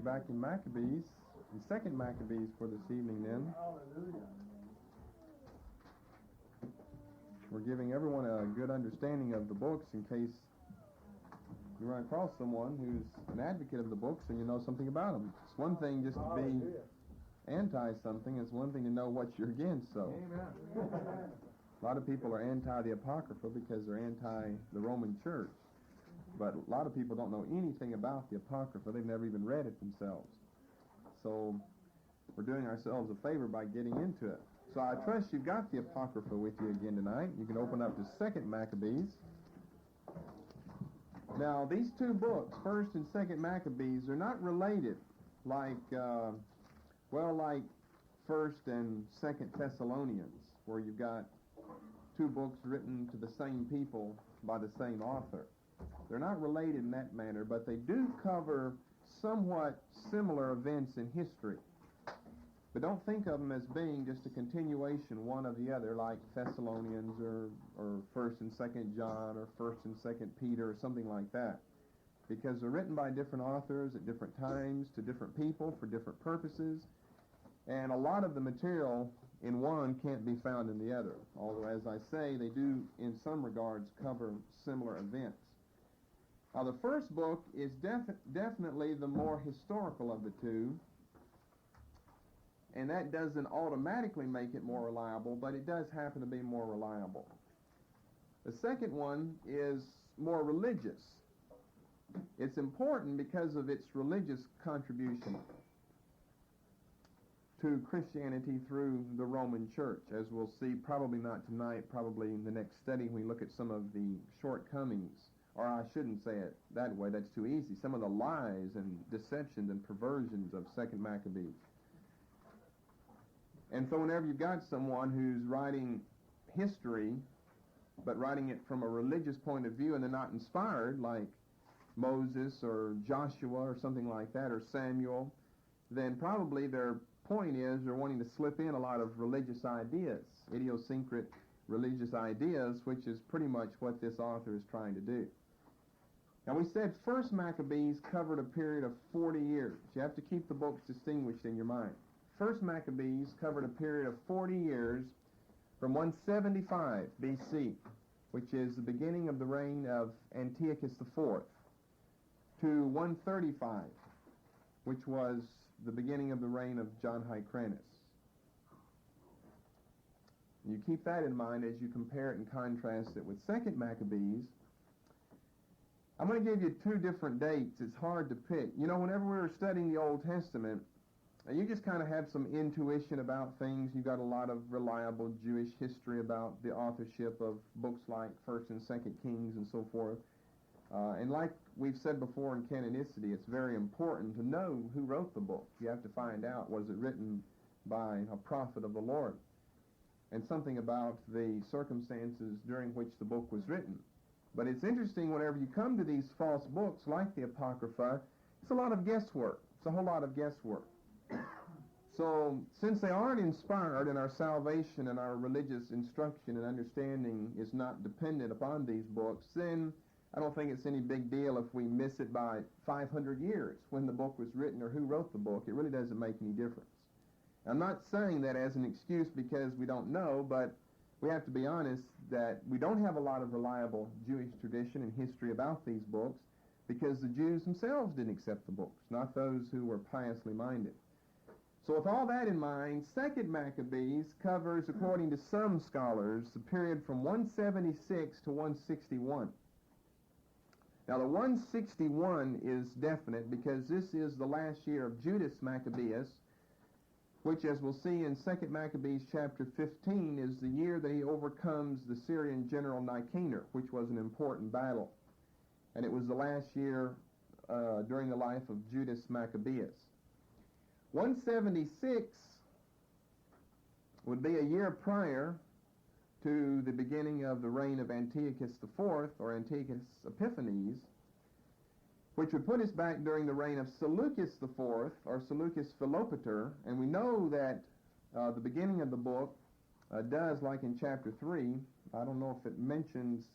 back in Maccabees, the second Maccabees for this evening then. Hallelujah. We're giving everyone a good understanding of the books in case you run across someone who's an advocate of the books and you know something about them. It's one thing just to be anti-something. It's one thing to know what you're against. So Amen. a lot of people are anti the Apocrypha because they're anti the Roman Church. But a lot of people don't know anything about the Apocrypha. They've never even read it themselves. So we're doing ourselves a favor by getting into it. So I trust you've got the Apocrypha with you again tonight. You can open up to 2 Maccabees. Now, these two books, 1st and 2nd Maccabees, are not related like 1st and 2nd Thessalonians, where you've got two books written to the same people by the same author. They're not related in that manner, but they do cover somewhat similar events in history. But don't think of them as being just a continuation one of the other, like Thessalonians or 1st and 2nd John or 1st and 2nd Peter or something like that. Because they're written by different authors at different times to different people for different purposes. And a lot of the material in one can't be found in the other. Although, as I say, they do in some regards cover similar events. Now, the first book is definitely the more historical of the two. And that doesn't automatically make it more reliable, but it does happen to be more reliable. The second one is more religious. It's important because of its religious contribution to Christianity through the Roman Church, as we'll see, probably not tonight, probably in the next study when we look at some of the shortcomings, or I shouldn't say it that way, that's too easy, some of the lies and deceptions and perversions of 2nd Maccabees. And so whenever you've got someone who's writing history, but writing it from a religious point of view and they're not inspired, like Moses or Joshua or something like that, or Samuel, then probably their point is they're wanting to slip in a lot of religious ideas, idiosyncratic religious ideas, which is pretty much what this author is trying to do. Now we said 1st Maccabees covered a period of 40 years. You have to keep the books distinguished in your mind. 1st Maccabees covered a period of 40 years from 175 BC, which is the beginning of the reign of Antiochus IV, to 135, which was the beginning of the reign of John Hyrcanus. You keep that in mind as you compare it and contrast it with 2nd Maccabees. I'm going to give you two different dates. It's hard to pick. You know, whenever we were studying the Old Testament, you just kind of have some intuition about things. You've got a lot of reliable Jewish history about the authorship of books like 1st and 2nd Kings and so forth. And like we've said before in Canonicity, it's very important to know who wrote the book. You have to find out, was it written by a prophet of the Lord? And something about the circumstances during which the book was written. But it's interesting whenever you come to these false books like the Apocrypha, it's a lot of guesswork. It's a whole lot of guesswork. So, since they aren't inspired and our salvation and our religious instruction and understanding is not dependent upon these books, then I don't think it's any big deal if we miss it by 500 years when the book was written or who wrote the book. It really doesn't make any difference. I'm not saying that as an excuse because we don't know, but we have to be honest that we don't have a lot of reliable Jewish tradition and history about these books because the Jews themselves didn't accept the books, not those who were piously minded. So with all that in mind, 2nd Maccabees covers, according to some scholars, the period from 176 to 161. Now the 161 is definite because this is the last year of Judas Maccabeus, which, as we'll see in 2nd Maccabees chapter 15, is the year that he overcomes the Syrian general Nicanor, which was an important battle. And it was the last year during the life of Judas Maccabeus. 176 would be a year prior to the beginning of the reign of Antiochus IV, or Antiochus Epiphanes, which would put us back during the reign of Seleucus IV, or Seleucus Philopator, and we know that the beginning of the book does, like in chapter 3, I don't know if it mentions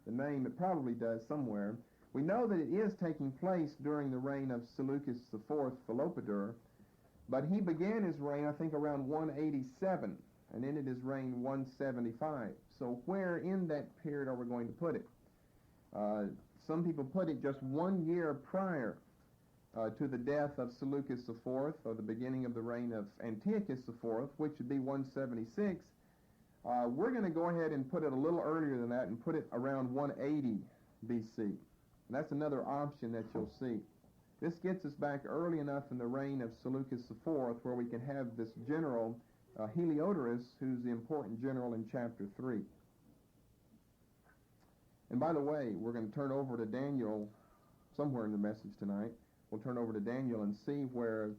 the name, it probably does somewhere, We know that it is taking place during the reign of Seleucus IV Philopator, but he began his reign, I think, around 187, and ended his reign 175. So where in that period are we going to put it? Some people put it just 1 year prior to the death of Seleucus IV, or the beginning of the reign of Antiochus IV, which would be 176. We're going to go ahead and put it a little earlier than that and put it around 180 BC. And that's another option that you'll see. This gets us back early enough in the reign of Seleucus IV where we can have this general, Heliodorus, who's the important general in chapter 3. And by the way, we're going to turn over to Daniel somewhere in the message tonight. We'll turn over to Daniel and see where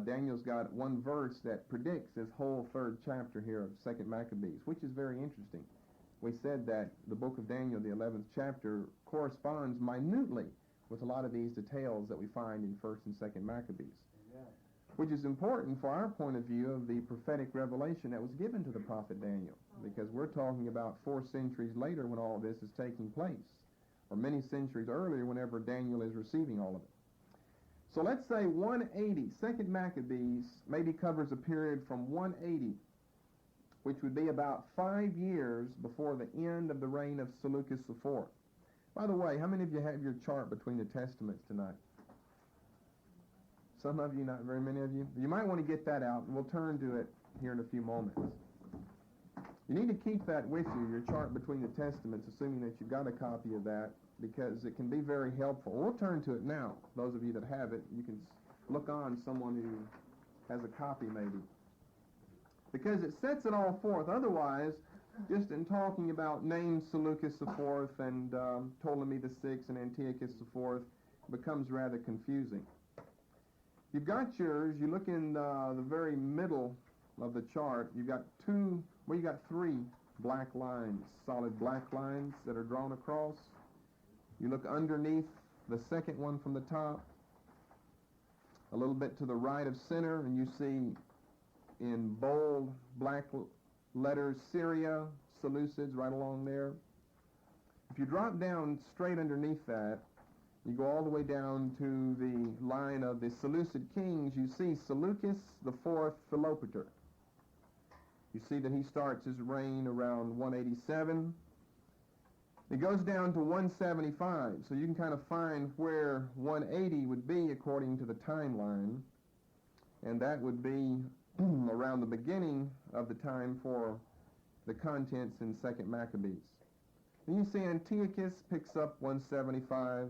Daniel's got one verse that predicts this whole third chapter here of 2nd Maccabees, which is very interesting. We said that the book of Daniel, the 11th chapter, corresponds minutely with a lot of these details that we find in 1st and 2nd Maccabees, which is important for our point of view of the prophetic revelation that was given to the prophet Daniel, because we're talking about 4 centuries later when all of this is taking place, or many centuries earlier whenever Daniel is receiving all of it. So let's say 180, 2nd Maccabees maybe covers a period from 180, which would be about 5 years before the end of the reign of Seleucus IV. By the way, how many of you have your chart between the Testaments tonight? Some of you, not very many of you. You might want to get that out, and we'll turn to it here in a few moments. You need to keep that with you, your chart between the Testaments, assuming that you've got a copy of that, because it can be very helpful. We'll turn to it now. Those of you that have it, you can look on someone who has a copy maybe. Because it sets it all forth. Otherwise, just in talking about names Seleucus IV and Ptolemy VI and Antiochus IV, becomes rather confusing. You've got yours. You look in the very middle of the chart. You've got you got 3 black lines, solid black lines that are drawn across. You look underneath the second one from the top, a little bit to the right of center, and you see in bold black letters Syria, Seleucids right along there. If you drop down straight underneath that, you go all the way down to the line of the Seleucid kings, you see Seleucus IV Philopator. You see that he starts his reign around 187. It goes down to 175, so you can kind of find where 180 would be according to the timeline, and that would be around the beginning of the time for the contents in 2nd Maccabees. And you see Antiochus picks up 175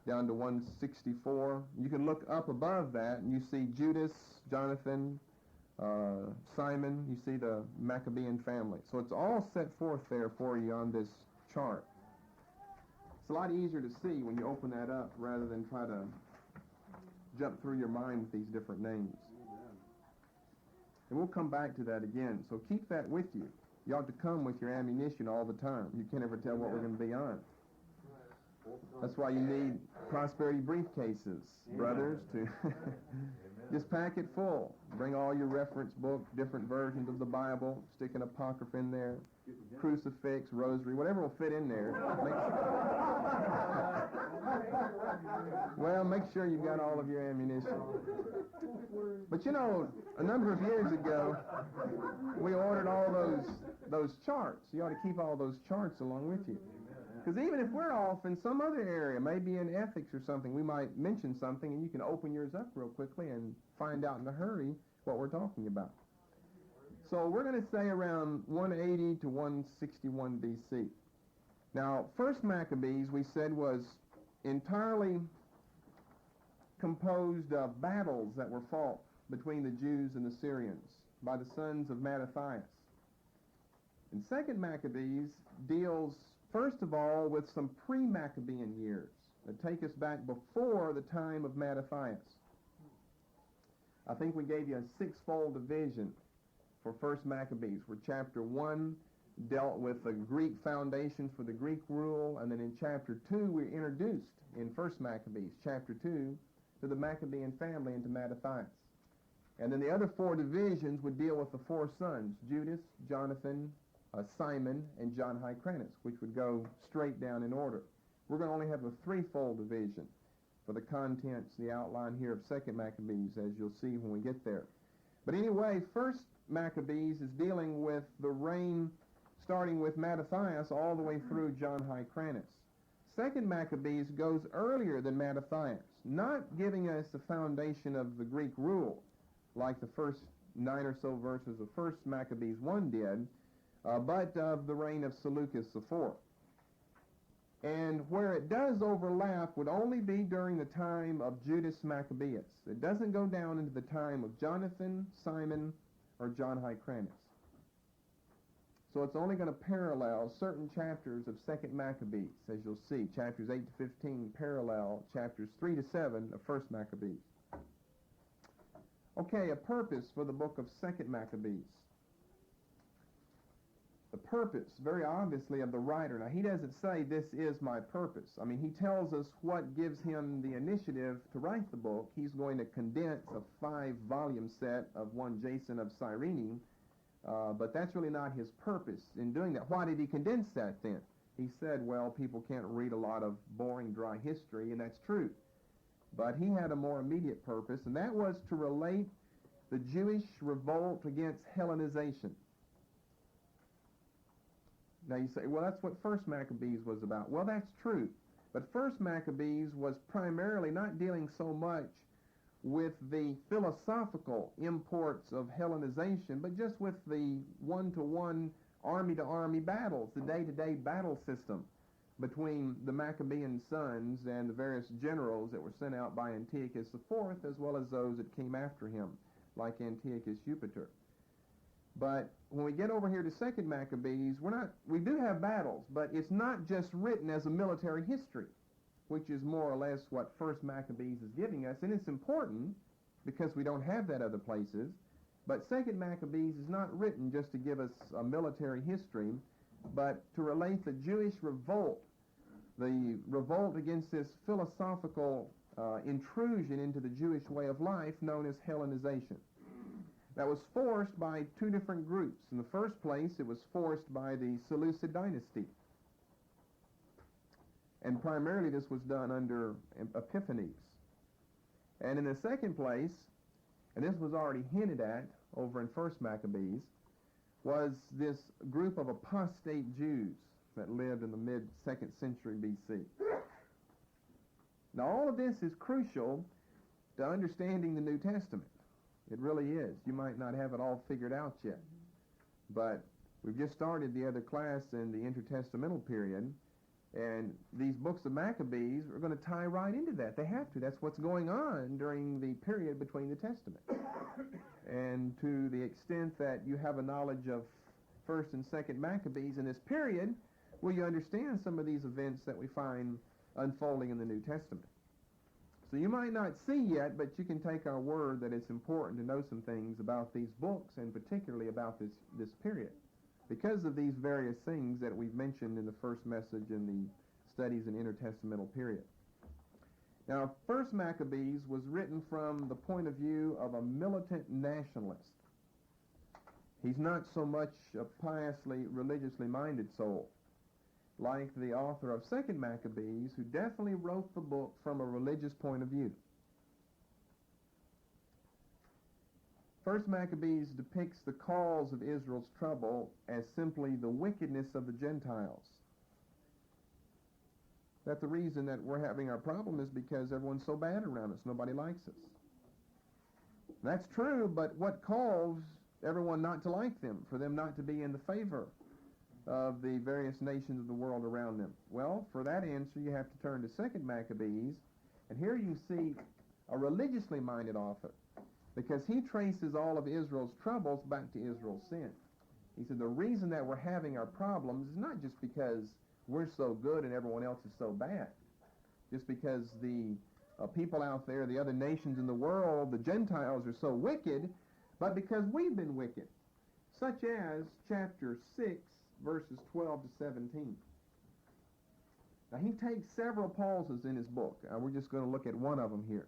down to 164. You can look up above that and you see Judas, Jonathan, Simon. You see the Maccabean family. So it's all set forth there for you on this chart. It's a lot easier to see when you open that up rather than try to jump through your mind with these different names. And we'll come back to that again. So keep that with you. You ought to come with your ammunition all the time. You can't ever tell what we're going to be on. That's why you need prosperity briefcases, brothers, to just pack it full. Bring all your reference books, different versions of the Bible, stick an apocrypha in there, crucifix, rosary, whatever will fit in there. Well, make sure you've got all of your ammunition. But you know, a number of years ago, we ordered all those charts. You ought to keep all those charts along with you. Because even if we're off in some other area, maybe in ethics or something, we might mention something and you can open yours up real quickly and find out in a hurry what we're talking about. So we're going to say around 180 to 161 BC. Now, 1st Maccabees, we said, was entirely composed of battles that were fought between the Jews and the Syrians by the sons of Mattathias. And 2nd Maccabees deals, first of all, with some pre-Maccabean years that take us back before the time of Mattathias. I think we gave you a 6-fold division for 1st Maccabees, where chapter 1 dealt with the Greek foundations for the Greek rule, and then in chapter 2 we're introduced in 1st Maccabees, chapter 2, to the Maccabean family and to Mattathias. And then the other 4 divisions would deal with the 4 sons, Judas, Jonathan, Simon, and John Hyrcanus, which would go straight down in order. we're going to only have a threefold division for the contents, the outline here of 2nd Maccabees, as you'll see when we get there. But anyway, 1st Maccabees is dealing with the reign starting with Mattathias all the way through John Hyrcanus. 2nd Maccabees goes earlier than Mattathias, not giving us the foundation of the Greek rule like the first 9 or so verses of 1st Maccabees 1 did, but of the reign of Seleucus IV. And where it does overlap would only be during the time of Judas Maccabeus. It doesn't go down into the time of Jonathan, Simon, or John Hyrcanus. So it's only going to parallel certain chapters of 2nd Maccabees, as you'll see. Chapters 8 to 15 parallel chapters 3 to 7 of 1st Maccabees. Okay, a purpose for the book of 2nd Maccabees. The purpose, very obviously, of the writer. Now, he doesn't say, this is my purpose. I mean, he tells us what gives him the initiative to write the book. He's going to condense a 5-volume set of one Jason of Cyrene, but that's really not his purpose in doing that. Why did he condense that then? He said, well, people can't read a lot of boring, dry history, and that's true. But he had a more immediate purpose, and that was to relate the Jewish revolt against Hellenization. Now you say, well, that's what 1st Maccabees was about. Well, that's true. But 1st Maccabees was primarily not dealing so much with the philosophical imports of Hellenization, but just with the one-to-one, army-to-army battles, the day-to-day battle system between the Maccabean sons and the various generals that were sent out by Antiochus IV, as well as those that came after him, like Antiochus Eupator. But when we get over here to 2nd Maccabees, we do have battles, but it's not just written as a military history, which is more or less what 1st Maccabees is giving us, and it's important because we don't have that other places. But 2nd Maccabees is not written just to give us a military history, but to relate the Jewish revolt, the revolt against this philosophical intrusion into the Jewish way of life known as Hellenization. That was forced by 2 different groups. In the first place, it was forced by the Seleucid dynasty. And primarily this was done under Epiphanes. And in the second place, and this was already hinted at over in 1st Maccabees, was this group of apostate Jews that lived in the mid-2nd century BC. Now all of this is crucial to understanding the New Testament. It really is. You might not have it all figured out yet. But we've just started the other class in the intertestamental period, and these books of Maccabees are going to tie right into that. They have to. That's what's going on during the period between the Testaments. And to the extent that you have a knowledge of 1st and 2nd Maccabees in this period, will you understand some of these events that we find unfolding in the New Testament. So you might not see yet, but you can take our word that it's important to know some things about these books, and particularly about this period, because of these various things that we've mentioned in the first message in the studies in intertestamental period. Now, 1st Maccabees was written from the point of view of a militant nationalist. He's not so much a piously, religiously minded soul, like the author of 2nd Maccabees, who definitely wrote the book from a religious point of view. 1st Maccabees depicts the cause of Israel's trouble as simply the wickedness of the Gentiles. That the reason that we're having our problem is because everyone's so bad around us. Nobody likes us. That's true, but what caused everyone not to like them, for them not to be in the favor of the various nations of the world around them? Well, for that answer, you have to turn to 2nd Maccabees, and here you see a religiously minded author, because he traces all of Israel's troubles back to Israel's sin. He said the reason that we're having our problems is not just because we're so good and everyone else is so bad, just because the people out there, the other nations in the world, the Gentiles, are so wicked, but because we've been wicked, such as chapter 6, verses 12 to 17. Now, he takes several pauses in his book. We're just going to look at one of them here.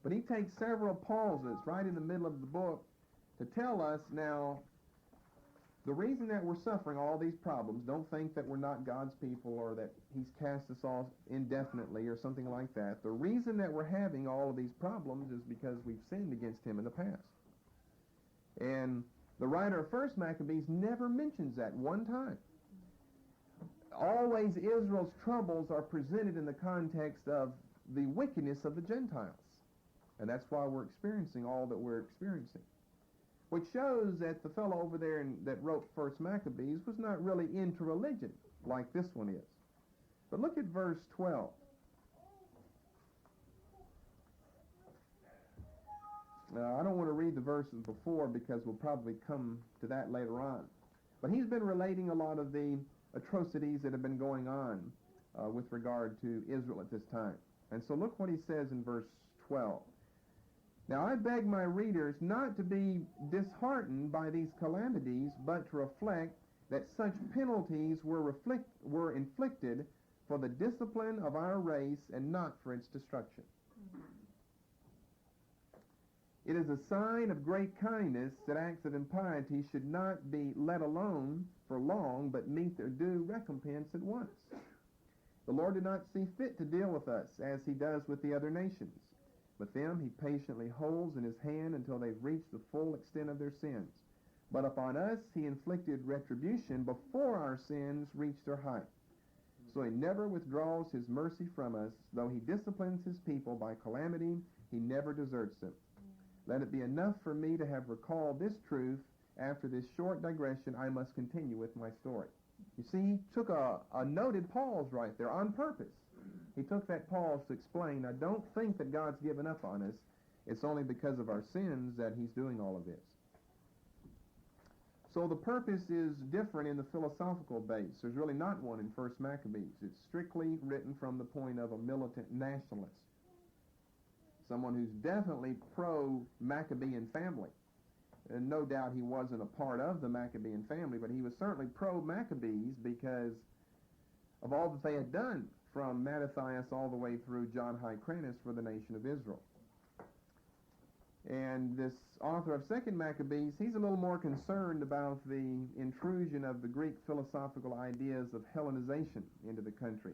But he takes several pauses right in the middle of the book to tell us, now, The reason that we're suffering all these problems, don't think that we're not God's people or that he's cast us off indefinitely or something like that. The reason that we're having all of these problems is because we've sinned against him in the past. And the writer of 1 Maccabees never mentions that one time. Always Israel's troubles are presented in the context of the wickedness of the Gentiles. And that's why we're experiencing all that we're experiencing. Which shows that the fellow over there that wrote 1 Maccabees was not really into religion like this one is. But look at verse 12. Now, I don't want to read the verses before because we'll probably come to that later on. But he's been relating a lot of the atrocities that have been going on with regard to Israel at this time. And so look what he says in verse 12. Now I beg my readers not to be disheartened by these calamities, but to reflect that such penalties were inflicted for the discipline of our race and not for its destruction. It is a sign of great kindness that acts of impiety should not be let alone for long, but meet their due recompense at once. The Lord did not see fit to deal with us as he does with the other nations. With them he patiently holds in his hand until they've reached the full extent of their sins. But upon us he inflicted retribution before our sins reached their height. So he never withdraws his mercy from us. Though he disciplines his people by calamity, he never deserts them. Let it be enough for me to have recalled this truth. After this short digression, I must continue with my story. You see, he took a noted pause right there on purpose. He took that pause to explain, I don't think that God's given up on us. It's only because of our sins that he's doing all of this. So the purpose is different in the philosophical base. There's really not one in 1 Maccabees. It's strictly written from the point of a militant nationalist. Someone who's definitely pro-Maccabean family. And no doubt he wasn't a part of the Maccabean family, but he was certainly pro-Maccabees because of all that they had done from Mattathias all the way through John Hyrcanus for the nation of Israel. And this author of 2 Maccabees, he's a little more concerned about the intrusion of the Greek philosophical ideas of Hellenization into the country.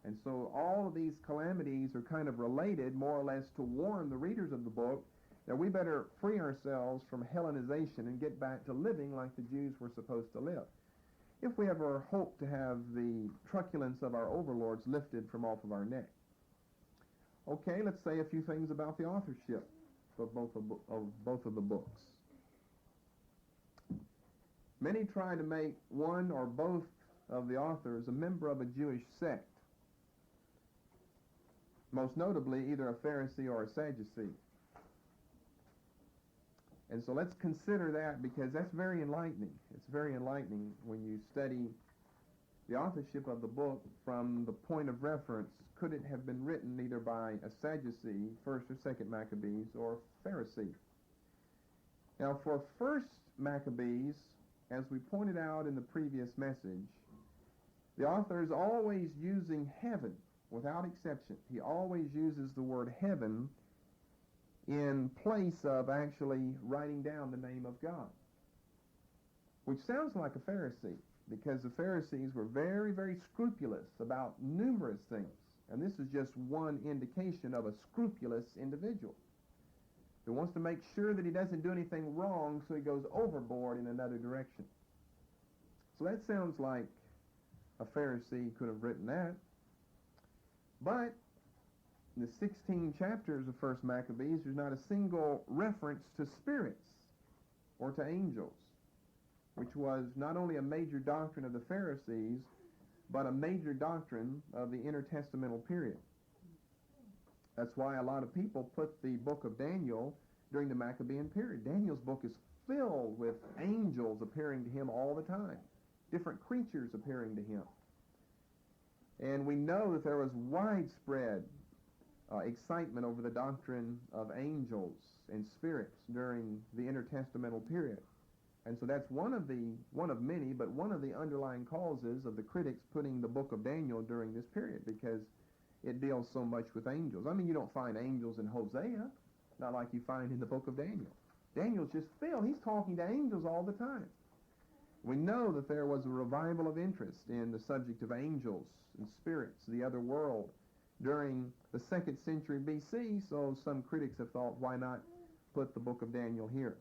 And so all of these calamities are kind of related, more or less, to warn the readers of the book that we better free ourselves from Hellenization and get back to living like the Jews were supposed to live, if we ever hope to have the truculence of our overlords lifted from off of our neck. Okay, let's say a few things about the authorship of both of the books. Many try to make one or both of the authors a member of a Jewish sect, most notably either a Pharisee or a Sadducee. And so let's consider that, because that's very enlightening. It's very enlightening when you study the authorship of the book from the point of reference. Could it have been written either by a Sadducee, 1st or 2nd Maccabees, or Pharisee? Now for 1st Maccabees, as we pointed out in the previous message, the author is always using heaven without exception. He always uses the word heaven in place of actually writing down the name of God, which sounds like a Pharisee, because the Pharisees were very, very scrupulous about numerous things, and this is just one indication of a scrupulous individual who wants to make sure that he doesn't do anything wrong, so he goes overboard in another direction. So that sounds like a Pharisee could have written that. But in the 16 chapters of 1 Maccabees, there's not a single reference to spirits or to angels, which was not only a major doctrine of the Pharisees, but a major doctrine of the intertestamental period. That's why a lot of people put the book of Daniel during the Maccabean period. Daniel's book is filled with angels appearing to him all the time, different creatures appearing to him. And we know that there was widespread excitement over the doctrine of angels and spirits during the intertestamental period. And so that's one of many, but one of the underlying causes of the critics putting the book of Daniel during this period, because it deals so much with angels. I mean, you don't find angels in Hosea, not like you find in the book of Daniel. Daniel's just filled. He's talking to angels all the time. We know that there was a revival of interest in the subject of angels and spirits, the other world, during the 2nd century BC, so some critics have thought, why not put the book of Daniel here?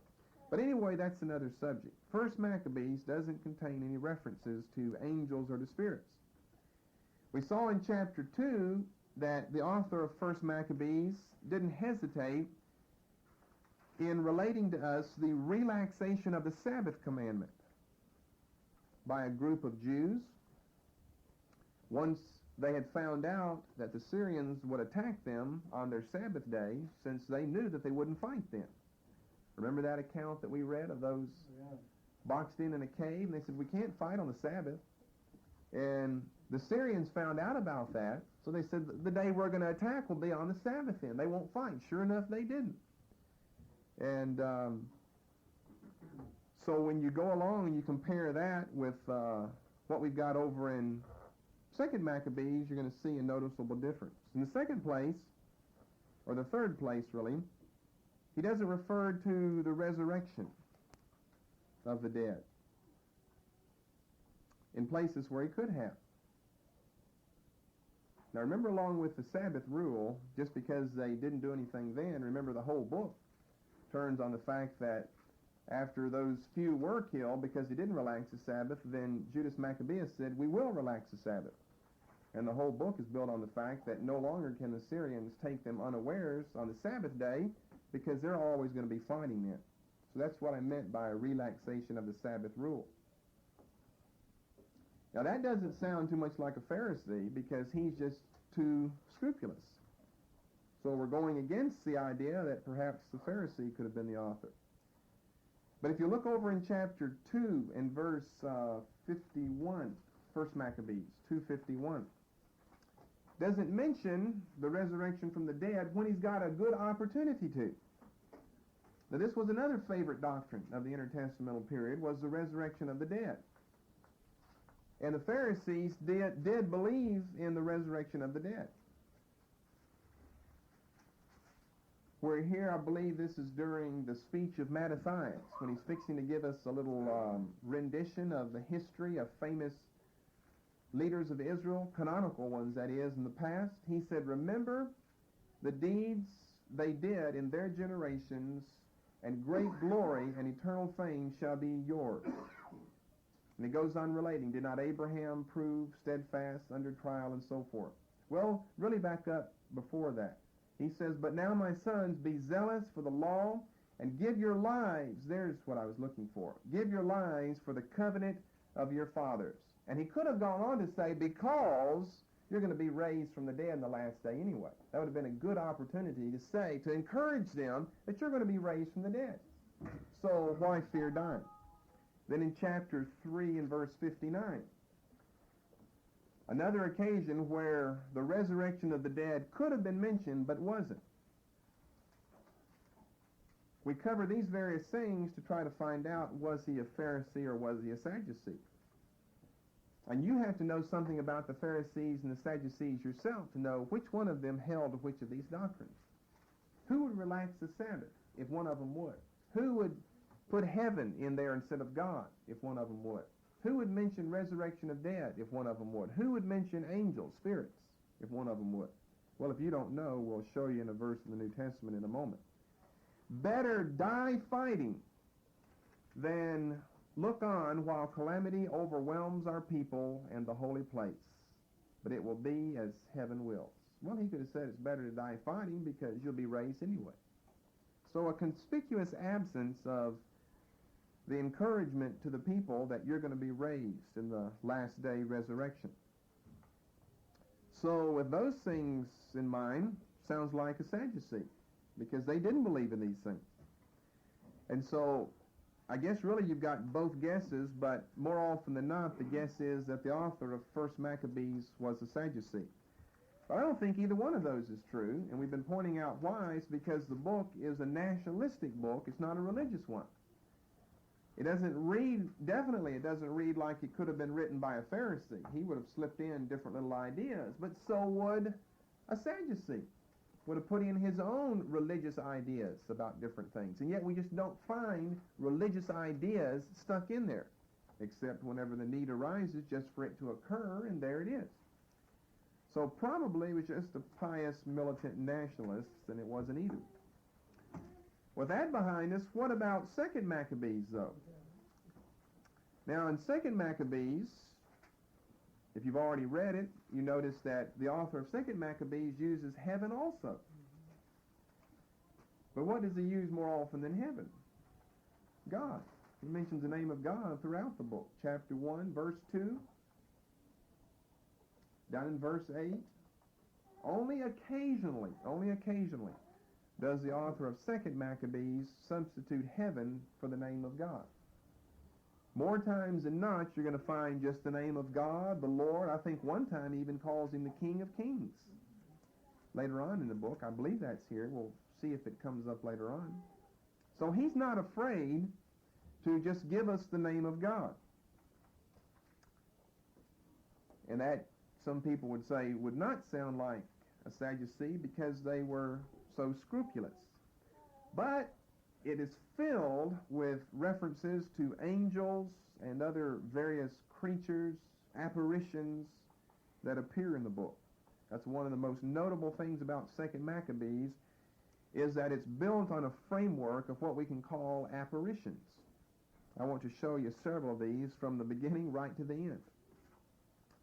But anyway, that's another subject. First Maccabees doesn't contain any references to angels or to spirits. We saw in chapter 2 that the author of First Maccabees didn't hesitate in relating to us the relaxation of the Sabbath commandment by a group of Jews. Once they had found out that the Syrians would attack them on their Sabbath day, since they knew that they wouldn't fight then. Remember that account that we read of those boxed in a cave, and they said, we can't fight on the Sabbath. And the Syrians found out about that, so they said, the day we're going to attack will be on the Sabbath then. They won't fight. Sure enough, they didn't. And so when you go along and you compare that with what we've got over in 2nd Maccabees, you're going to see a noticeable difference. In the second place, or the third place really, he doesn't refer to the resurrection of the dead in places where he could have. Now remember, along with the Sabbath rule, just because they didn't do anything then, remember the whole book turns on the fact that after those few were killed because they didn't relax the Sabbath, then Judas Maccabeus said, we will relax the Sabbath. And the whole book is built on the fact that no longer can the Syrians take them unawares on the Sabbath day because they're always going to be fighting then. So that's what I meant by a relaxation of the Sabbath rule. Now that doesn't sound too much like a Pharisee because he's just too scrupulous. So we're going against the idea that perhaps the Pharisee could have been the author. But if you look over in chapter 2 and verse 51, 1 Maccabees 2:51, doesn't mention the resurrection from the dead when he's got a good opportunity to. Now this was another favorite doctrine of the intertestamental period, was the resurrection of the dead. And the Pharisees did believe in the resurrection of the dead. We're here, I believe this is during the speech of Mattathias, when he's fixing to give us a little rendition of the history of famous leaders of Israel, canonical ones that is, in the past. He said, remember the deeds they did in their generations, and great glory and eternal fame shall be yours. And he goes on relating, did not Abraham prove steadfast under trial and so forth? Well, really back up before that. He says, but now my sons, be zealous for the law and give your lives. There's what I was looking for. Give your lives for the covenant of your fathers. And he could have gone on to say, because you're going to be raised from the dead in the last day anyway. That would have been a good opportunity to say, to encourage them that you're going to be raised from the dead. So why fear dying? Then in chapter 3 and verse 59, another occasion where the resurrection of the dead could have been mentioned but wasn't. We cover these various things to try to find out, was he a Pharisee or was he a Sadducee? And you have to know something about the Pharisees and the Sadducees yourself to know which one of them held which of these doctrines. Who would relax the Sabbath if one of them would? Who would put heaven in there instead of God if one of them would? Who would mention resurrection of dead if one of them would? Who would mention angels, spirits, if one of them would? Well, if you don't know, we'll show you in a verse in the New Testament in a moment. Better die fighting than look on while calamity overwhelms our people and the holy place. But it will be as heaven wills. Well, he could have said it's better to die fighting because you'll be raised anyway. So a conspicuous absence of the encouragement to the people that you're going to be raised in the last day resurrection. So with those things in mind, sounds like a Sadducee, because they didn't believe in these things. And so I guess really you've got both guesses, but more often than not the guess is that the author of 1 Maccabees was a Sadducee. But I don't think either one of those is true, and we've been pointing out why. It's because the book is a nationalistic book. It's not a religious one. It doesn't read, definitely it doesn't read like it could have been written by a Pharisee. He would have slipped in different little ideas, but so would a Sadducee. Would have put in his own religious ideas about different things. And yet we just don't find religious ideas stuck in there. except whenever the need arises just for it to occur, and there it is. So probably it was just a pious militant nationalists, and it wasn't either. With that behind us, what about 2nd Maccabees, though? Now, in 2nd Maccabees, if you've already read it, you notice that the author of 2nd Maccabees uses heaven also. But what does he use more often than heaven? God. He mentions the name of God throughout the book. Chapter 1, verse 2. Down in verse 8. Only occasionally does the author of 2nd Maccabees substitute heaven for the name of God. More times than not, you're going to find just the name of God, the Lord. I think one time he even calls him the King of Kings. Later on in the book, I believe that's here. We'll see if it comes up later on. So he's not afraid to just give us the name of God. And that, some people would say, would not sound like a Sadducee because they were so scrupulous. But it is filled with references to angels and other various creatures, apparitions that appear in the book. That's one of the most notable things about 2nd Maccabees, is that it's built on a framework of what we can call apparitions. I want to show you several of these from the beginning right to the end.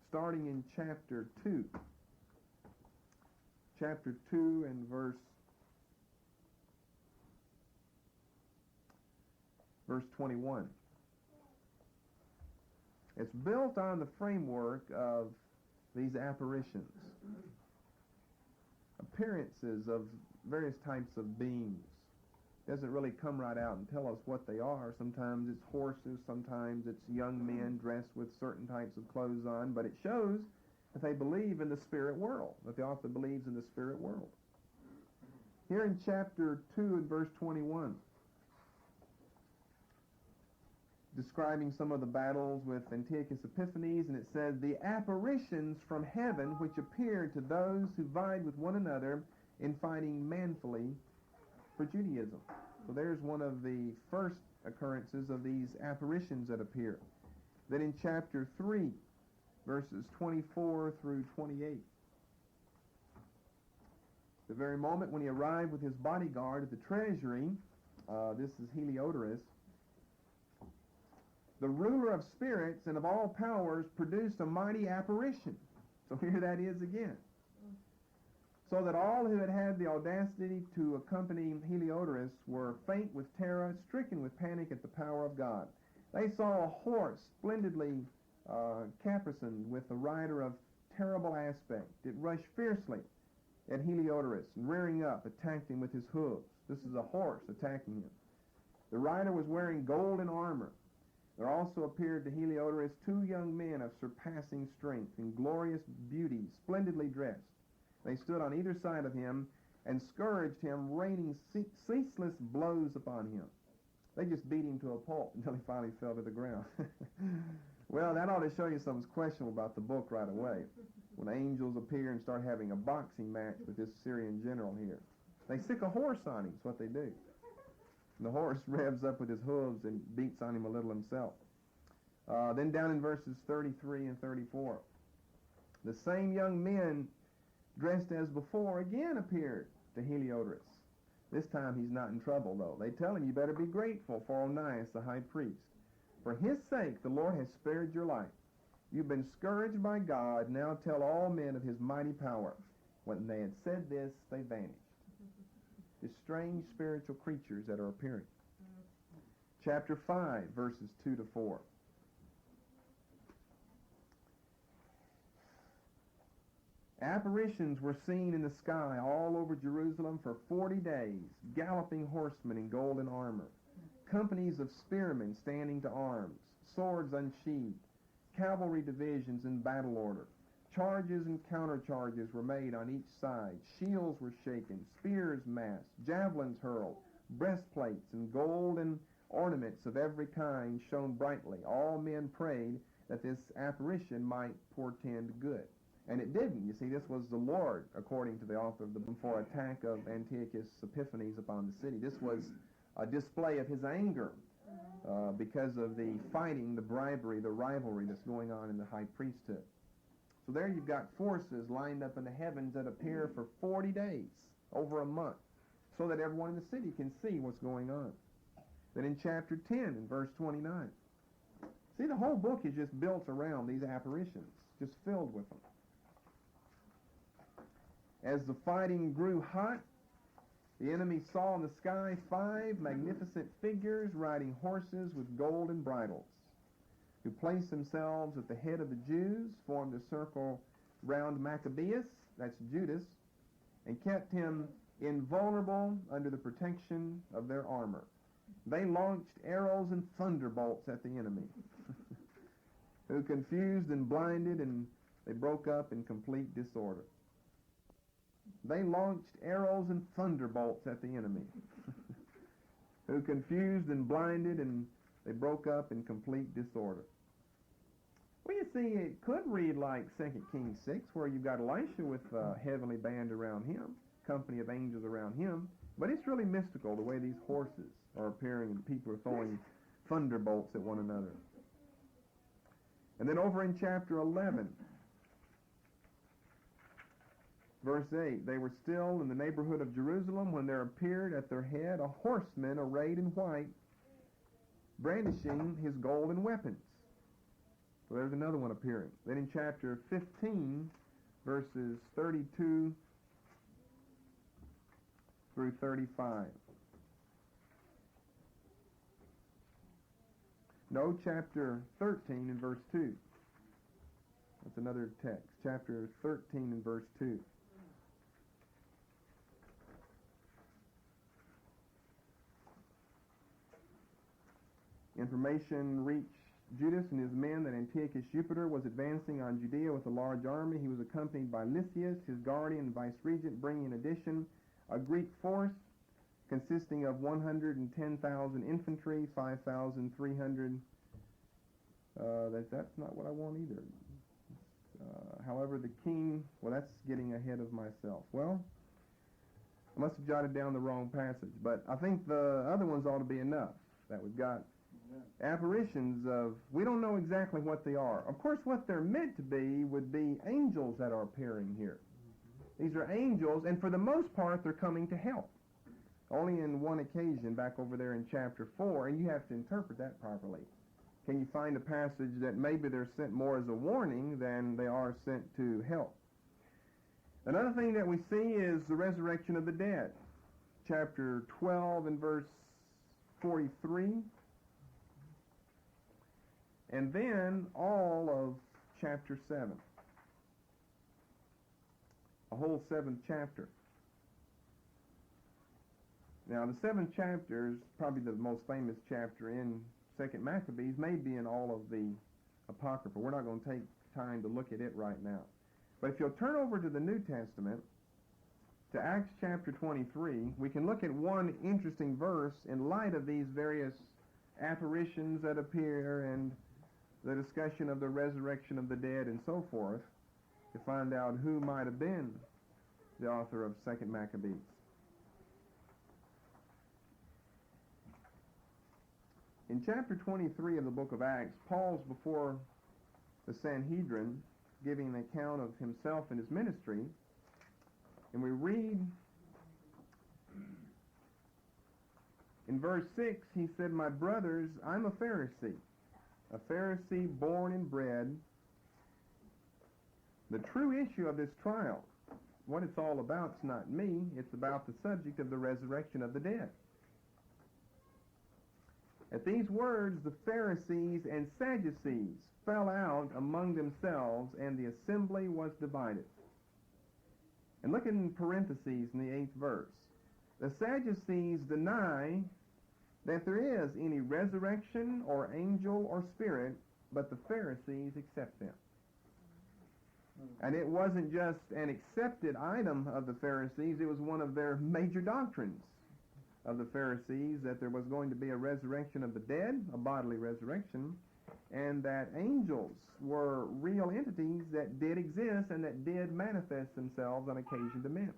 Starting in chapter 2. Chapter 2 and verse 21. It's built on the framework of these apparitions, appearances of various types of beings. Doesn't really come right out and tell us what they are. Sometimes it's horses, sometimes it's young men dressed with certain types of clothes on, but it shows that they believe in the spirit world, that the author believes in the spirit world. Here in chapter 2 and verse 21, describing some of the battles with Antiochus Epiphanes, and it says, the apparitions from heaven which appeared to those who vied with one another in fighting manfully for Judaism. So there's one of the first occurrences of these apparitions that appear. Then in chapter 3, verses 24 through 28, the very moment when he arrived with his bodyguard at the treasury, this is Heliodorus, the ruler of spirits and of all powers produced a mighty apparition. So here that is again. So that all who had had the audacity to accompany Heliodorus were faint with terror, stricken with panic at the power of God. They saw a horse splendidly caparisoned with a rider of terrible aspect. It rushed fiercely at Heliodorus, and rearing up, attacked him with his hooves. This is a horse attacking him. The rider was wearing golden armor. There also appeared to Heliodorus 2 young men of surpassing strength and glorious beauty, splendidly dressed. They stood on either side of him and scourged him, raining ceaseless blows upon him. They just beat him to a pulp until he finally fell to the ground. Well, that ought to show you something's questionable about the book right away. When angels appear and start having a boxing match with this Syrian general here. They sick a horse on him, is what they do. And the horse revs up with his hooves and beats on him a little himself. Then down in verses 33 and 34, the same young men dressed as before again appeared to Heliodorus. This time he's not in trouble, though. They tell him, you better be grateful for Onias, the high priest. For his sake the Lord has spared your life. You've been scourged by God. Now tell all men of his mighty power. When they had said this, they vanished. These strange spiritual creatures that are appearing. Chapter 5, verses 2 to 4. Apparitions were seen in the sky all over Jerusalem for 40 days, galloping horsemen in golden armor, companies of spearmen standing to arms, swords unsheathed, cavalry divisions in battle order. Charges and countercharges were made on each side, shields were shaken, spears massed, javelins hurled, breastplates and golden ornaments of every kind shone brightly. All men prayed that this apparition might portend good. And it didn't. You see, this was the Lord, according to the author of the before attack of Antiochus Epiphanes upon the city. This was a display of his anger because of the fighting, the bribery, the rivalry that's going on in the high priesthood. So there you've got forces lined up in the heavens that appear for 40 days, over a month, so that everyone in the city can see what's going on. Then in chapter 10, in verse 29, see, the whole book is just built around these apparitions, just filled with them. As the fighting grew hot, the enemy saw in the sky 5 magnificent figures riding horses with golden bridles, who placed themselves at the head of the Jews, formed a circle round Maccabees, that's Judas, and kept him invulnerable under the protection of their armor. They launched arrows and thunderbolts at the enemy, who confused and blinded, and they broke up in complete disorder. They launched arrows and thunderbolts at the enemy, who confused and blinded, and they broke up in complete disorder. Well, you see, it could read like 2 Kings 6, where you've got Elisha with a heavenly band around him, company of angels around him, but it's really mystical the way these horses are appearing and people are throwing thunderbolts at one another. And then over in chapter 11, verse 8, they were still in the neighborhood of Jerusalem when there appeared at their head a horseman arrayed in white, brandishing his golden weapons. So there's another one appearing. Then in chapter 15, verses 32 through 35. No, chapter 13 and verse 2. That's another text. Chapter 13 and verse 2. Information reached Judas and his men that Antiochus Jupiter was advancing on Judea with a large army. He was accompanied by Lysias, his guardian and vice-regent, bringing in addition a Greek force consisting of 110,000 infantry, 5,300. That's not what I want either. However, the king, well, that's getting ahead of myself. Well, I must have jotted down the wrong passage, but I think the other ones ought to be enough, that we've got apparitions of, we don't know exactly what they are. Of course, what they're meant to be would be angels that are appearing here. These are angels, and for the most part, they're coming to help. Only in one occasion, back over there in chapter 4, and you have to interpret that properly. Can you find a passage that maybe they're sent more as a warning than they are sent to help? Another thing that we see is the resurrection of the dead. Chapter 12 and verse 43. And then all of chapter 7. A whole 7th chapter. Now, the 7th chapter is probably the most famous chapter in 2 Maccabees, maybe in all of the Apocrypha. We're not going to take time to look at it right now. But if you'll turn over to the New Testament, to Acts chapter 23, we can look at one interesting verse in light of these various apparitions that appear and the discussion of the resurrection of the dead and so forth, to find out who might have been the author of 2 Maccabees. In chapter 23 of the book of Acts, Paul's before the Sanhedrin, giving an account of himself and his ministry, and we read in verse 6, he said, "My brothers, I'm a Pharisee born and bred. The true issue of this trial, what it's all about, is not me, it's about the subject of the resurrection of the dead." At these words, the Pharisees and Sadducees fell out among themselves, and the assembly was divided. And look in parentheses in the 8th verse. The Sadducees deny that there is any resurrection or angel or spirit, but the Pharisees accept them. And it wasn't just an accepted item of the Pharisees, it was one of their major doctrines of the Pharisees, that there was going to be a resurrection of the dead, a bodily resurrection, and that angels were real entities that did exist and that did manifest themselves on occasion to men.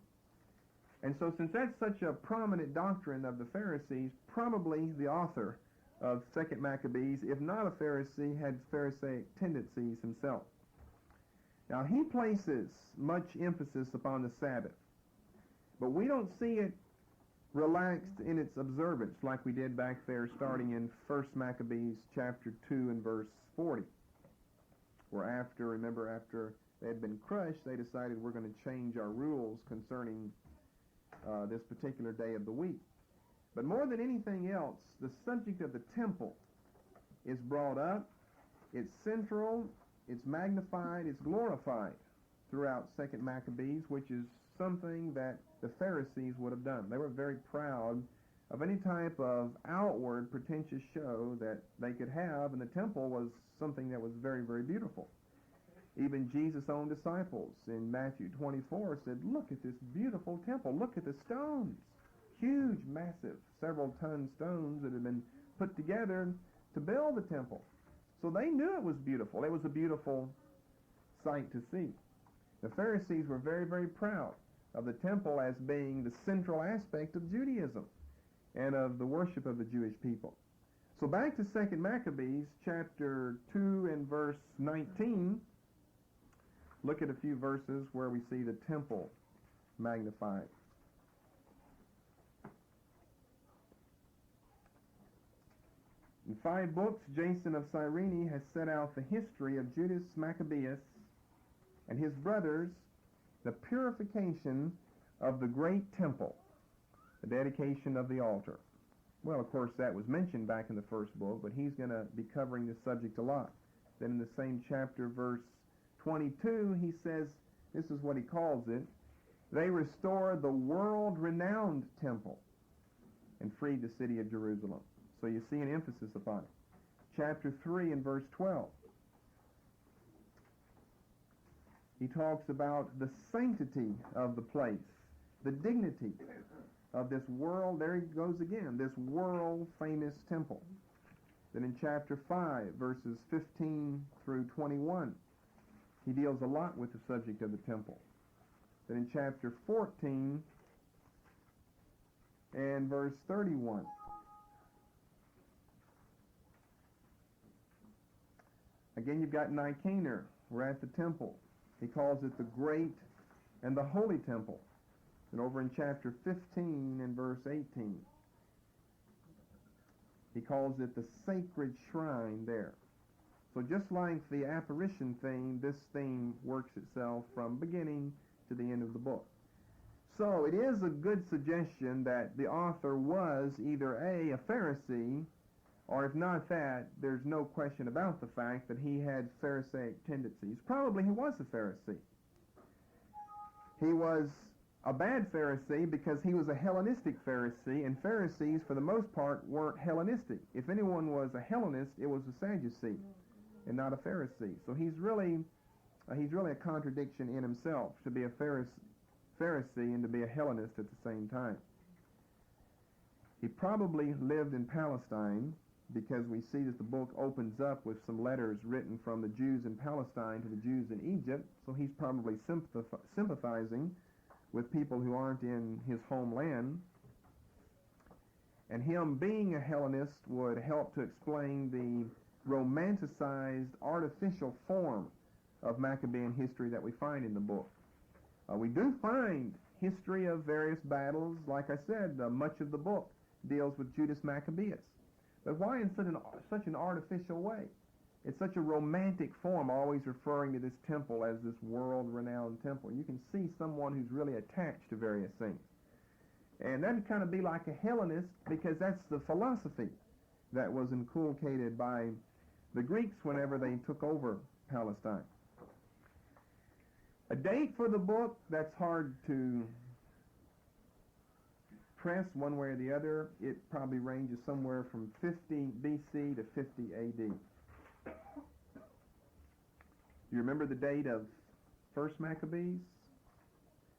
And so since that's such a prominent doctrine of the Pharisees, probably the author of 2nd Maccabees, if not a Pharisee, had Pharisaic tendencies himself. Now, he places much emphasis upon the Sabbath, but we don't see it relaxed in its observance like we did back there starting in 1st Maccabees chapter 2 and verse 40, where after they had been crushed, they decided we're going to change our rules concerning this particular day of the week. But more than anything else, the subject of the temple is brought up, it's central, it's magnified, it's glorified throughout 2nd Maccabees, which is something that the Pharisees would have done. They were very proud of any type of outward pretentious show that they could have, and the temple was something that was very, very beautiful. Even Jesus' own disciples in Matthew 24 said, look at this beautiful temple, look at the stones. Huge, massive, several-ton stones that had been put together to build the temple. So they knew it was beautiful. It was a beautiful sight to see. The Pharisees were very, very proud of the temple as being the central aspect of Judaism and of the worship of the Jewish people. So back to 2nd Maccabees, chapter 2 and verse 19. Look at a few verses where we see the temple magnified. In 5 books, Jason of Cyrene has set out the history of Judas Maccabeus and his brothers, the purification of the great temple, the dedication of the altar. Well, of course, that was mentioned back in the 1st book, but he's going to be covering this subject a lot. Then in the same chapter, verse 22, he says, this is what he calls it, they restored the world-renowned temple and freed the city of Jerusalem. So you see an emphasis upon it. Chapter 3 and verse 12. He talks about the sanctity of the place, the dignity of this world, there he goes again, this world-famous temple. Then in chapter 5, verses 15 through 21, he deals a lot with the subject of the temple. Then in chapter 14 and verse 31, again, you've got Nicanor. We're at the temple. He calls it the great and the holy temple. And over in chapter 15 and verse 18, he calls it the sacred shrine there. So just like the apparition theme, this theme works itself from beginning to the end of the book. So it is a good suggestion that the author was either a Pharisee, or if not that, there's no question about the fact that he had Pharisaic tendencies. Probably he was a Pharisee. He was a bad Pharisee because he was a Hellenistic Pharisee, and Pharisees, for the most part, weren't Hellenistic. If anyone was a Hellenist, it was a Sadducee, and not a Pharisee. So he's really a contradiction in himself, to be a Pharisee and to be a Hellenist at the same time. He probably lived in Palestine, because we see that the book opens up with some letters written from the Jews in Palestine to the Jews in Egypt, so he's probably sympathizing with people who aren't in his homeland. And him being a Hellenist would help to explain the romanticized, artificial form of Maccabean history that we find in the book. We do find history of various battles. Like I said, much of the book deals with Judas Maccabeus. But why in such an artificial way? It's such a romantic form, always referring to this temple as this world-renowned temple. You can see someone who's really attached to various things. And that would kind of be like a Hellenist, because that's the philosophy that was inculcated by the Greeks whenever they took over Palestine. A date for the book, that's hard to press one way or the other. It probably ranges somewhere from 50 BC to 50 AD. You remember the date of 1st Maccabees?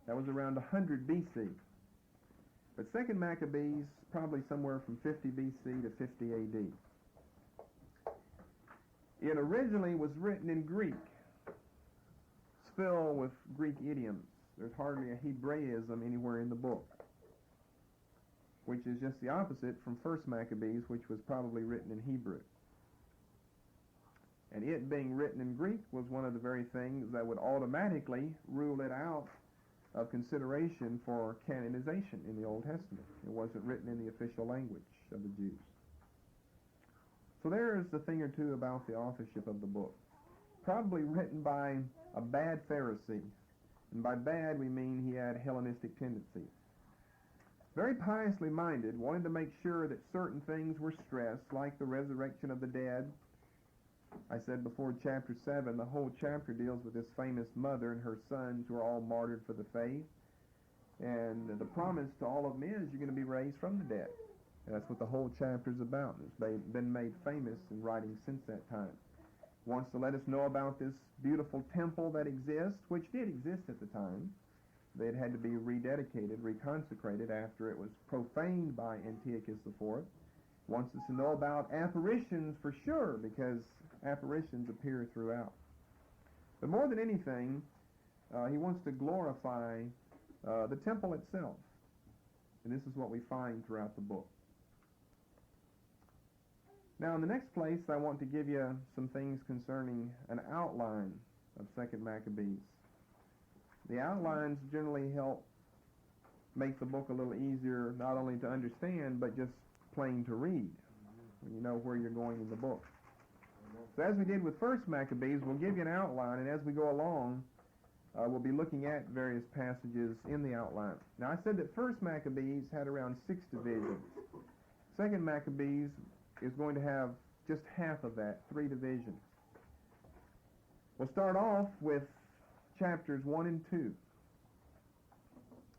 That was around 100 BC. But 2nd Maccabees, probably somewhere from 50 BC to 50 AD. It originally was written in Greek. It's filled with Greek idioms. There's hardly a Hebraism anywhere in the book. which is just the opposite from First Maccabees, which was probably written in Hebrew. And it being written in Greek was one of the very things that would automatically rule it out of consideration for canonization in the Old Testament. It wasn't written in the official language of the Jews. So there's the thing or two about the authorship of the book. Probably written by a bad Pharisee. And by bad we mean he had Hellenistic tendencies. Very piously minded, wanted to make sure that certain things were stressed, like the resurrection of the dead. I said before chapter 7, the whole chapter deals with this famous mother and her sons who are all martyred for the faith. And the promise to all of them is you're going to be raised from the dead. And that's what the whole chapter is about. It's been made famous in writing since that time. Wants to let us know about this beautiful temple that exists, which did exist at the time. It had to be rededicated, reconsecrated after it was profaned by Antiochus IV. Wants us to know about apparitions for sure, because apparitions appear throughout. But more than anything, he wants to glorify the temple itself. And this is what we find throughout the book. Now, in the next place, I want to give you some things concerning an outline of 2nd Maccabees. The outlines generally help make the book a little easier, not only to understand, but just plain to read, when you know where you're going in the book. So as we did with 1st Maccabees, we'll give you an outline, and as we go along, we'll be looking at various passages in the outline. Now, I said that 1st Maccabees had around 6 divisions. 2nd Maccabees is going to have just half of that, 3 divisions. We'll start off with chapters 1 and 2,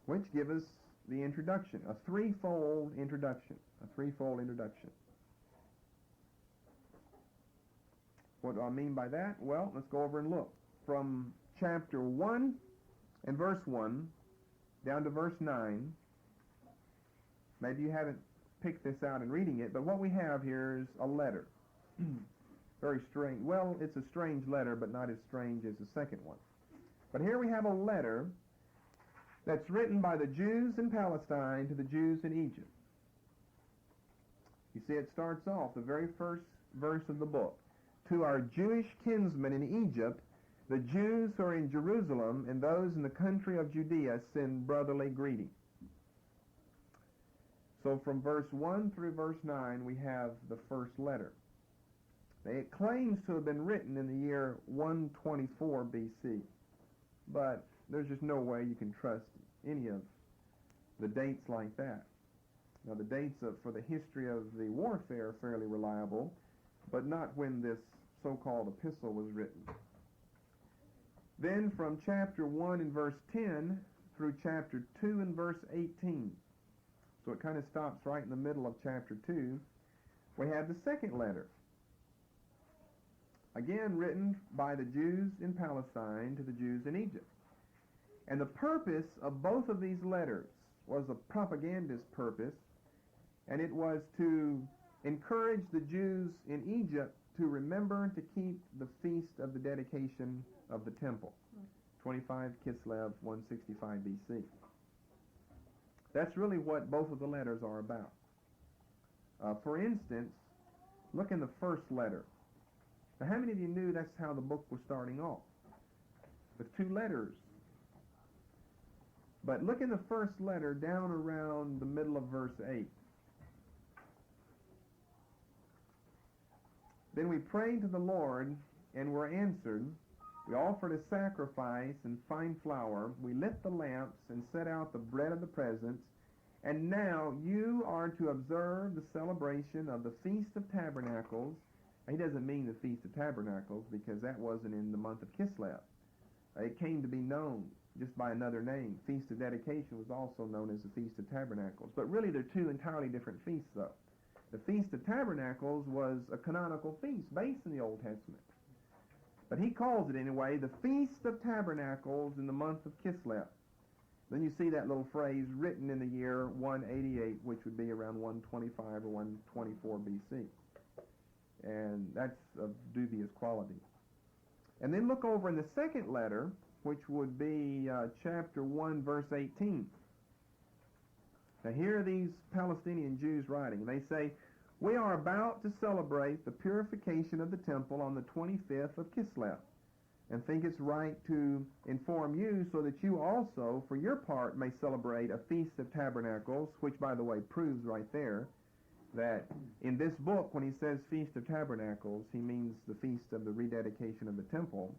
which give us the introduction, a threefold introduction. What do I mean by that? Well, let's go over and look. From chapter 1 and verse 1 down to verse 9, maybe you haven't picked this out in reading it, but what we have here is a letter. Very strange. Well, it's a strange letter, but not as strange as the second one. But here we have a letter that's written by the Jews in Palestine to the Jews in Egypt. You see, it starts off, the very first verse of the book. To our Jewish kinsmen in Egypt, the Jews who are in Jerusalem and those in the country of Judea send brotherly greeting. So from verse 1 through verse 9, we have the first letter. It claims to have been written in the year 124 B.C., but there's just no way you can trust any of the dates like that. Now, the dates for the history of the warfare are fairly reliable, but not when this so-called epistle was written. Then from chapter 1 and verse 10 through chapter 2 and verse 18, so it kind of stops right in the middle of chapter 2, we have the second letter. Again, written by the Jews in Palestine to the Jews in Egypt. And the purpose of both of these letters was a propagandist purpose, and it was to encourage the Jews in Egypt to remember to keep the feast of the dedication of the temple, 25 Kislev, 165 B.C. That's really what both of the letters are about. For instance, look in the first letter. Now, how many of you knew that's how the book was starting off? With 2 letters. But look in the first letter down around the middle of verse 8. Then we prayed to the Lord and were answered. We offered a sacrifice and fine flour. We lit the lamps and set out the bread of the presence. And now you are to observe the celebration of the Feast of Tabernacles. He doesn't mean the Feast of Tabernacles, because that wasn't in the month of Kislev. It came to be known just by another name. Feast of Dedication was also known as the Feast of Tabernacles. But really they're 2 entirely different feasts, though. The Feast of Tabernacles was a canonical feast based in the Old Testament. But he calls it, anyway, the Feast of Tabernacles in the month of Kislev. Then you see that little phrase written in the year 188, which would be around 125 or 124 B.C. And that's of dubious quality. And then look over in the second letter, which would be chapter 1, verse 18. Now here are these Palestinian Jews writing. They say, "We are about to celebrate the purification of the temple on the 25th of Kislev, and think it's right to inform you so that you also, for your part, may celebrate a Feast of Tabernacles," which, by the way, proves right there that in this book, when he says Feast of Tabernacles, he means the Feast of the Rededication of the Temple,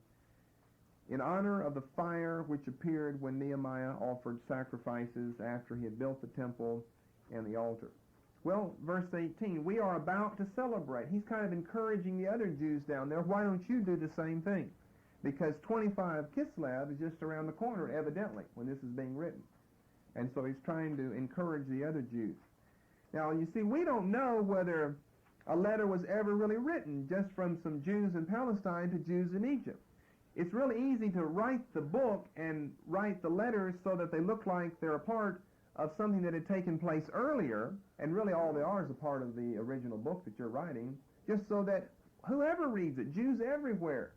"in honor of the fire which appeared when Nehemiah offered sacrifices after he had built the temple and the altar." Well, verse 18, we are about to celebrate. He's kind of encouraging the other Jews down there, why don't you do the same thing? Because 25 Kislev is just around the corner, evidently, when this is being written. And so he's trying to encourage the other Jews. Now, you see, we don't know whether a letter was ever really written just from some Jews in Palestine to Jews in Egypt. It's really easy to write the book and write the letters so that they look like they're a part of something that had taken place earlier, and really all they are is a part of the original book that you're writing, just so that whoever reads it, Jews everywhere,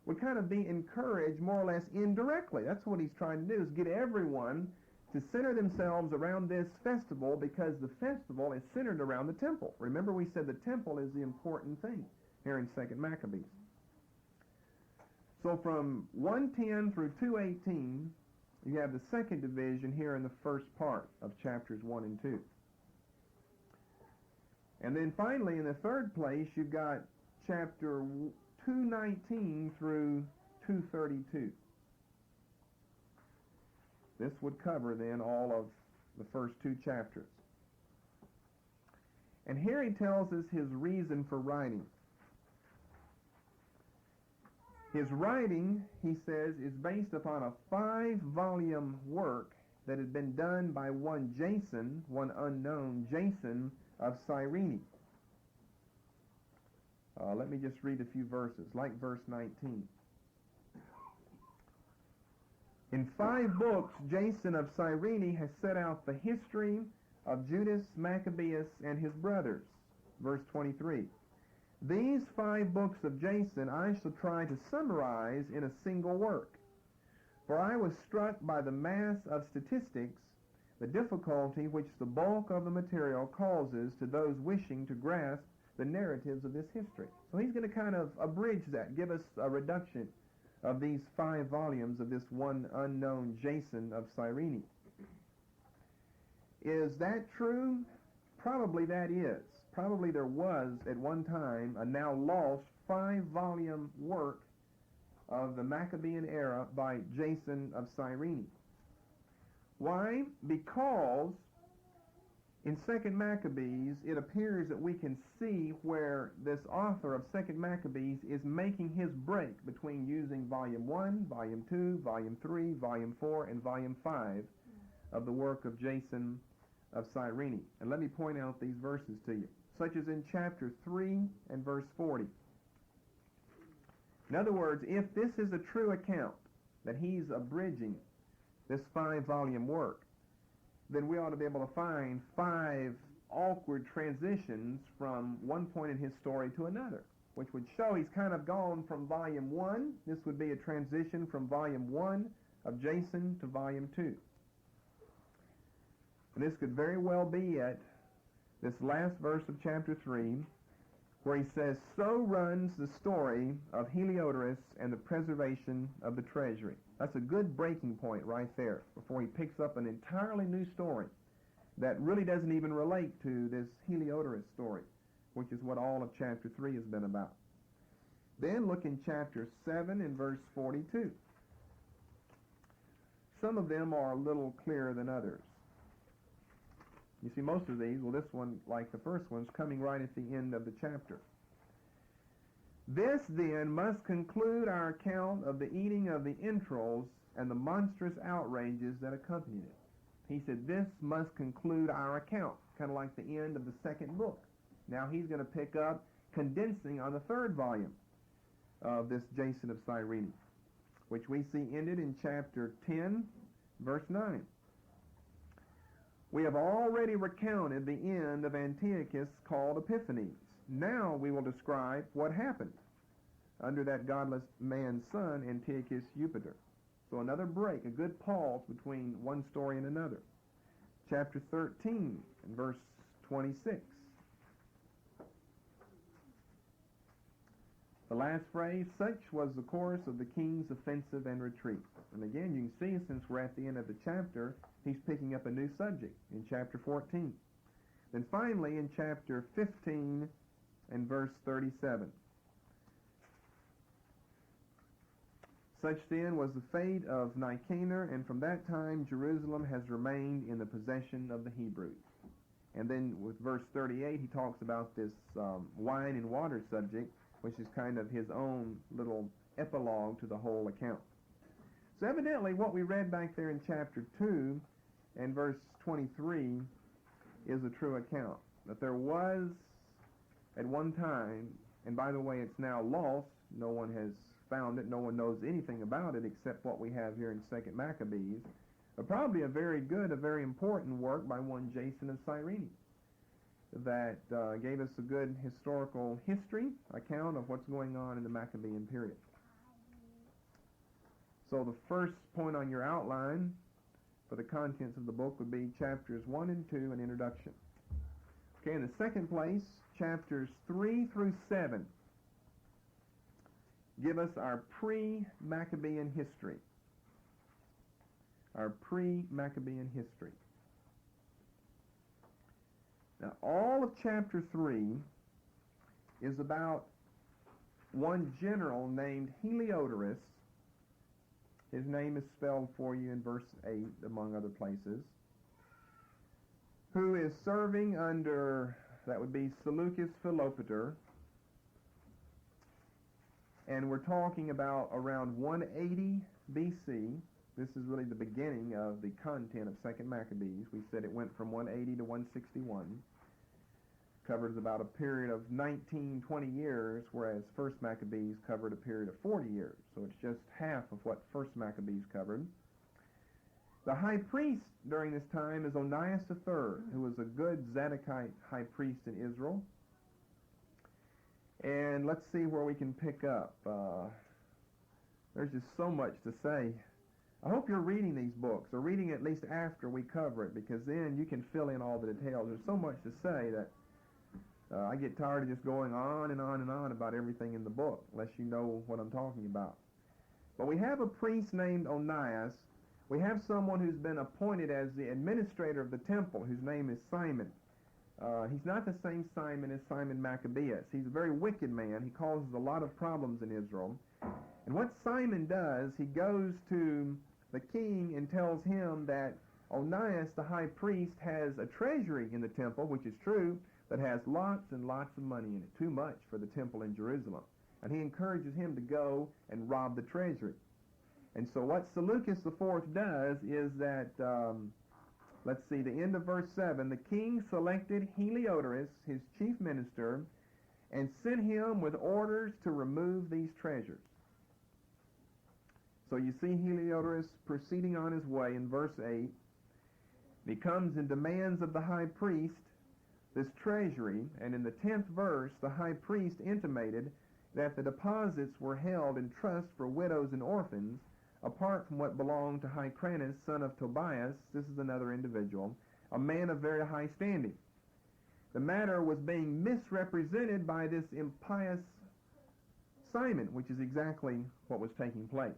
would kind of be encouraged more or less indirectly. That's what he's trying to do, is get everyone to center themselves around this festival, because the festival is centered around the temple. Remember, we said the temple is the important thing here in 2 Maccabees. So from 110 through 218, you have the second division here in the first part of chapters 1 and 2. And then finally, in the third place, you've got chapter 219 through 232. This would cover then all of the first two chapters. And here he tells us his reason for writing. His writing, he says, is based upon a 5-volume work that had been done by one Jason, one unknown Jason of Cyrene. Let me just read a few verses, like verse 19. "In 5 books, Jason of Cyrene has set out the history of Judas Maccabeus and his brothers." Verse 23. "These 5 books of Jason I shall try to summarize in a single work. For I was struck by the mass of statistics, the difficulty which the bulk of the material causes to those wishing to grasp the narratives of this history." So he's going to kind of abridge that, give us a reduction of these 5 volumes of this one unknown Jason of Cyrene. Is that true? Probably that is. Probably there was, at one time, a now lost 5-volume work of the Maccabean era by Jason of Cyrene. Why? Because in 2 Maccabees, it appears that we can see where this author of 2 Maccabees is making his break between using Volume 1, Volume 2, Volume 3, Volume 4, and Volume 5 of the work of Jason of Cyrene. And let me point out these verses to you, such as in chapter 3 and verse 40. In other words, if this is a true account, that he's abridging this 5-volume work, then we ought to be able to find 5 awkward transitions from one point in his story to another, which would show he's kind of gone from Volume 1. This would be a transition from Volume 1 of Jason to Volume 2. And this could very well be at this last verse of chapter 3, where he says, "So runs the story of Heliodorus and the preservation of the treasury." That's a good breaking point right there, before he picks up an entirely new story that really doesn't even relate to this Heliodorus story, which is what all of chapter 3 has been about. Then look in chapter 7 and verse 42. Some of them are a little clearer than others. You see, most of these, well, this one, like the first one, is coming right at the end of the chapter. "This, then, must conclude our account of the eating of the entrails and the monstrous outrages that accompanied it." He said, this must conclude our account, kind of like the end of the second book. Now he's going to pick up condensing on the 3rd volume of this Jason of Cyrene, which we see ended in chapter 10, verse 9. "We have already recounted the end of Antiochus called Epiphanes. Now we will describe what happened under that godless man's son, Antiochus Eupator." So another break, a good pause between one story and another. chapter 13 and verse 26. The last phrase, such was the course of the king's offensive and retreat. And again, you can see, since we're at the end of the chapter, he's picking up a new subject in chapter 14. Then finally, in chapter 15 and verse 37. Such then was the fate of Nicanor, and from that time Jerusalem has remained in the possession of the Hebrews. And then with verse 38, he talks about this wine and water subject, which is kind of his own little epilogue to the whole account. So evidently what we read back there in chapter 2 and verse 23 is a true account. That there was at one time, and by the way it's now lost, no one has found it, no one knows anything about it except what we have here in 2nd Maccabees, but probably a very good, a very important work by one Jason of Cyrene that gave us a good historical history account of what's going on in the Maccabean period. So the first point on your outline for the contents of the book would be chapters 1 and 2, an introduction. Okay, in the second place, chapters 3 through 7 give us our pre-Maccabean history. Our pre-Maccabean history. Now, all of chapter 3 is about one general named Heliodorus. His name is spelled for you in verse 8, among other places, who is serving under, that would be Seleucus Philopator, and we're talking about around 180 BC. This is really the beginning of the content of 2nd Maccabees. We said it went from 180 to 161. Covers about a period of 19, 20 years, whereas 1st Maccabees covered a period of 40 years. So it's just half of what 1st Maccabees covered. The high priest during this time is Onias III, who was a good Zadokite high priest in Israel. And let's see where we can pick up. There's just so much to say. I hope you're reading these books, or reading at least after we cover it, because then you can fill in all the details. There's so much to say that I get tired of just going on and on and on about everything in the book, unless you know what I'm talking about. But we have a priest named Onias. We have someone who's been appointed as the administrator of the temple, whose name is Simon. He's not the same Simon as Simon Maccabeus. He's a very wicked man. He causes a lot of problems in Israel. And what Simon does, he goes to the king and tells him that Onias, the high priest, has a treasury in the temple, which is true, that has lots and lots of money in it, too much for the temple in Jerusalem. And he encourages him to go and rob the treasury. And so what Seleucus IV does is that, let's see, the end of verse 7, the king selected Heliodorus, his chief minister, and sent him with orders to remove these treasures. So you see Heliodorus proceeding on his way in verse 8. He comes and demands of the high priest this treasury, and in the 10th verse, the high priest intimated that the deposits were held in trust for widows and orphans, apart from what belonged to Hyrcanus, son of Tobias. This is another individual, a man of very high standing. The matter was being misrepresented by this impious Simon, which is exactly what was taking place.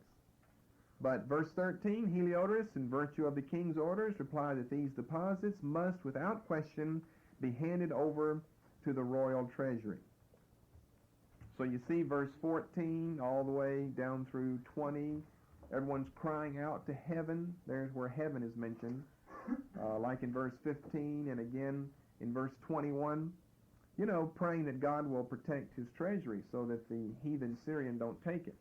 But verse 13, Heliodorus, in virtue of the king's orders, replied that these deposits must, without question, be handed over to the royal treasury. So you see verse 14 all the way down through 20. Everyone's crying out to heaven. There's where heaven is mentioned, like in verse 15 and again in verse 21. You know, praying that God will protect his treasury so that the heathen Syrian don't take it.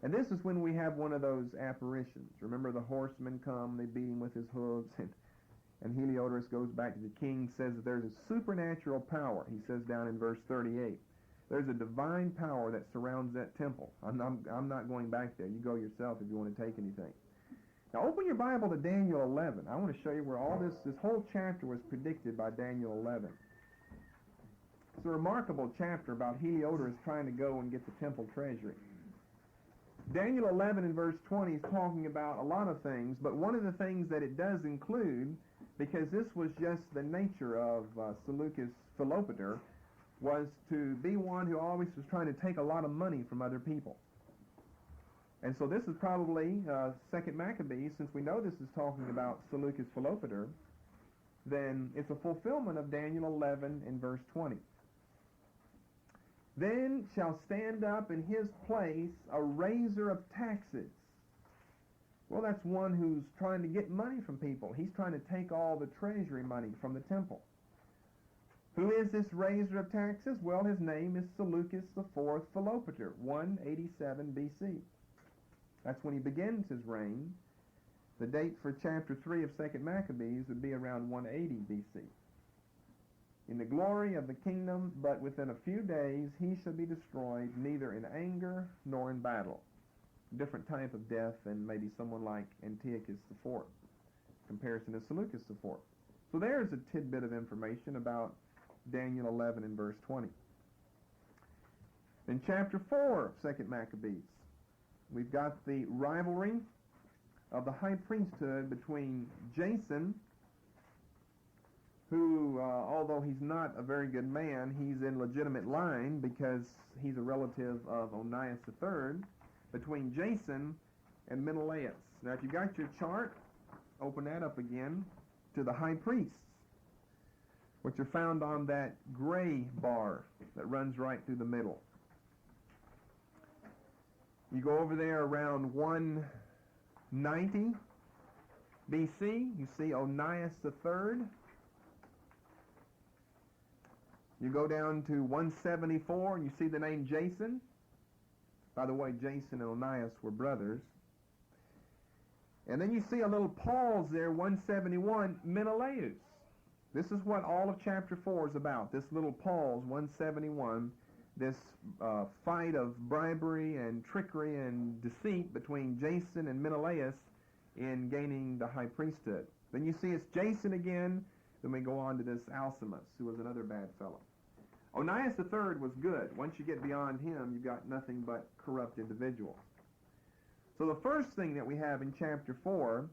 And this is when we have one of those apparitions. Remember, the horsemen come, they beat him with his hooves, and Heliodorus goes back to the king, says that there's a supernatural power. He says down in verse 38, there's a divine power that surrounds that temple. I'm not going back there. You go yourself if you want to take anything. Now open your Bible to Daniel 11. I want to show you where all this whole chapter was predicted by Daniel 11. It's a remarkable chapter about Heliodorus trying to go and get the temple treasury. Daniel 11 in verse 20 is talking about a lot of things, but one of the things that it does include because this was just the nature of Seleucus Philopater, was to be one who always was trying to take a lot of money from other people. And so this is probably Second Maccabees, since we know this is talking about Seleucus Philopater, then it's a fulfillment of Daniel 11 in verse 20. Then shall stand up in his place a raiser of taxes. Well, that's one who's trying to get money from people. He's trying to take all the treasury money from the temple. Who is this raiser of taxes? Well, his name is Seleucus IV Philopater, 187 BC. That's when he begins his reign. The date for chapter 3 of 2 Maccabees would be around 180 BC. In the glory of the kingdom, but within a few days he shall be destroyed, neither in anger nor in battle. Different type of death than maybe someone like Antiochus IV, comparison to Seleucus IV. So there's a tidbit of information about Daniel 11 and verse 20. In chapter 4 of 2 Maccabees, we've got the rivalry of the high priesthood between Jason, who, although he's not a very good man, he's in legitimate line because he's a relative of Onias III, between Jason and Menelaus. Now, if you got your chart, open that up again to the high priests, which are found on that gray bar that runs right through the middle. You go over there around 190 BC, you see Onias III. You go down to 174 and you see the name Jason. By the way, Jason and Onias were brothers. And then you see a little pause there, 171, Menelaus. This is what all of chapter 4 is about, this little pause, 171, this fight of bribery and trickery and deceit between Jason and Menelaus in gaining the high priesthood. Then you see it's Jason again, then we go on to this Alcimus, who was another bad fellow. Onias III was good. Once you get beyond him, you've got nothing but corrupt individuals. So the first thing that we have in chapter 4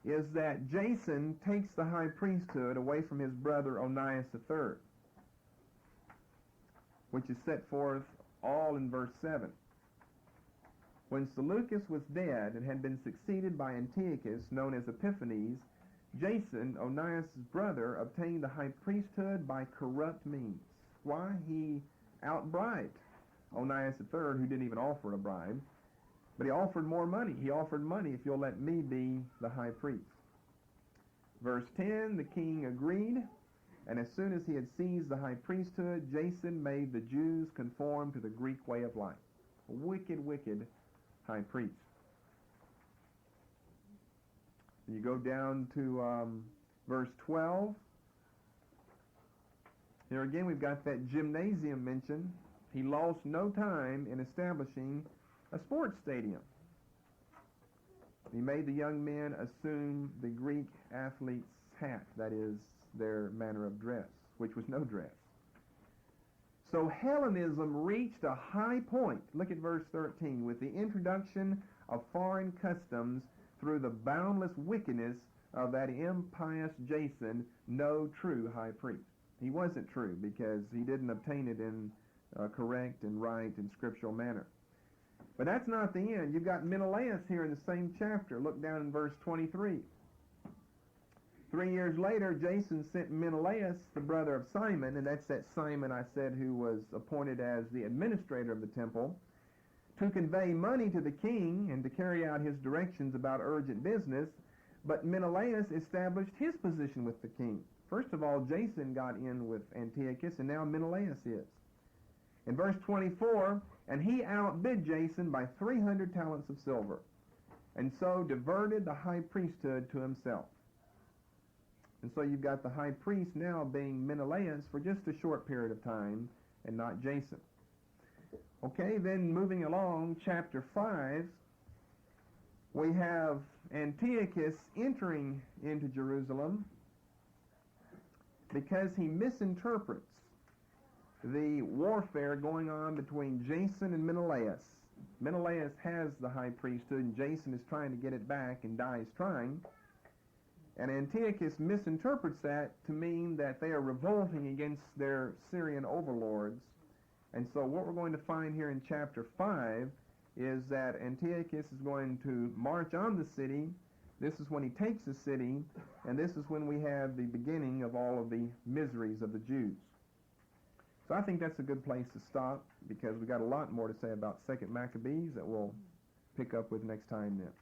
is that Jason takes the high priesthood away from his brother Onias III, which is set forth all in verse 7. When Seleucus was dead and had been succeeded by Antiochus, known as Epiphanes, Jason, Onias' brother, obtained the high priesthood by corrupt means. Why? He outbribed Onias III, who didn't even offer a bribe, but he offered more money. He offered money, if you'll let me be the high priest. Verse 10, the king agreed, and as soon as he had seized the high priesthood, Jason made the Jews conform to the Greek way of life. A wicked, wicked high priest. You go down to verse 12. Here again we've got that gymnasium mentioned. He lost no time in establishing a sports stadium. He made the young men assume the Greek athlete's hat, that is, their manner of dress, which was no dress. So Hellenism reached a high point, look at verse 13, with the introduction of foreign customs through the boundless wickedness of that impious Jason, no true high priest. He wasn't true because he didn't obtain it in a correct and right and scriptural manner. But that's not the end. You've got Menelaus here in the same chapter. Look down in verse 23. 3 years later, Jason sent Menelaus, the brother of Simon, and that's that Simon I said who was appointed as the administrator of the temple, to convey money to the king and to carry out his directions about urgent business. But Menelaus established his position with the king. First of all, Jason got in with Antiochus, and now Menelaus is. In verse 24, and he outbid Jason by 300 talents of silver, and so diverted the high priesthood to himself. And so you've got the high priest now being Menelaus for just a short period of time, and not Jason. Okay, then moving along, chapter 5, we have Antiochus entering into Jerusalem because he misinterprets the warfare going on between Jason and Menelaus. Menelaus has the high priesthood, and Jason is trying to get it back and dies trying. And Antiochus misinterprets that to mean that they are revolting against their Syrian overlords. And so what we're going to find here in chapter 5 is that Antiochus is going to march on the city. This is when he takes the city, and this is when we have the beginning of all of the miseries of the Jews. So I think that's a good place to stop, because we got a lot more to say about 2nd Maccabees that we'll pick up with next time then.